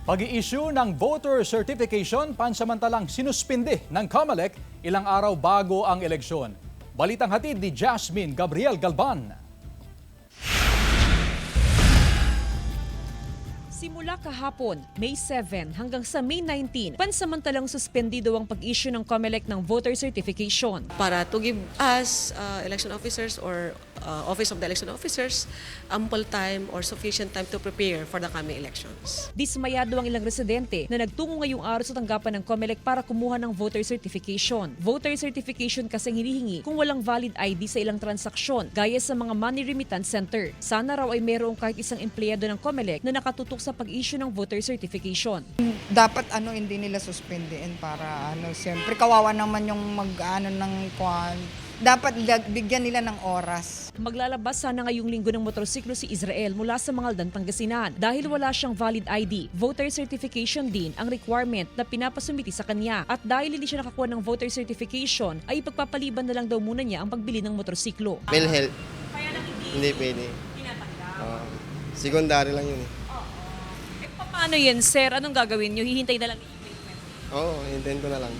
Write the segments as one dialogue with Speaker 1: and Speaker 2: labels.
Speaker 1: Pag-i-issue ng voter certification pansamantalang sinuspinde ng COMELEC ilang araw bago ang eleksyon. Balitang hatid ni Jasmine Gabriel Galban.
Speaker 2: Simula kahapon, May 7 hanggang sa May 19, pansamantalang suspendido ang pag-issue ng COMELEC ng voter certification.
Speaker 3: Para to give us election officers or Office of the Election Officers ample time or sufficient time to prepare for the coming elections.
Speaker 2: Dismayado ang ilang residente na nagtungo ngayong araw sa tanggapan ng COMELEC para kumuha ng voter certification. Voter certification kasing hinihingi kung walang valid ID sa ilang transaksyon, gaya sa mga money remittance center. Sana raw ay mayroong kahit isang empleyado ng COMELEC na nakatutok sa pag-issue ng voter certification.
Speaker 4: Dapat hindi nila suspendiin para siyempre kawawa naman yung ng kwan. Dapat bigyan nila ng oras.
Speaker 2: Maglalabas sana ngayong linggo ng motorsiklo si Israel mula sa Mangaldan, Pangasinan. Dahil wala siyang valid ID, voter certification din ang requirement na pinapasumiti sa kanya. At dahil hindi siya nakakuha ng voter certification, ay ipagpapaliban na lang daw muna niya ang pagbili ng motorsiklo.
Speaker 5: PhilHealth. Kaya lang hindi pwede. Secondary lang yun.
Speaker 2: Paano yan, sir? Anong gagawin niyo? Hihintay na lang yung treatment?
Speaker 5: Oo, hintayin ko na lang.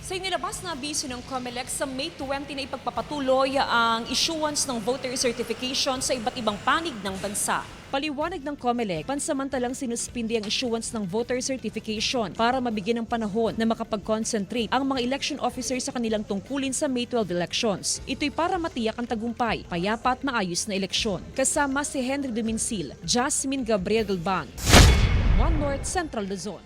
Speaker 2: Sa inilabas na abiso ng COMELEC sa May 20 na ipagpapatuloy ang issuance ng voter certification sa iba't ibang panig ng bansa. Paliwanag ng COMELEC, pansamantalang sinuspindi ang issuance ng voter certification para mabigyan ng panahon na makapag-concentrate ang mga election officers sa kanilang tungkulin sa May 12 elections. Ito'y para matiyak ang tagumpay, payapa at maayos na eleksyon. Kasama si Henry Duminsil, Jasmine Gabriel Galban, One North Central Luzon.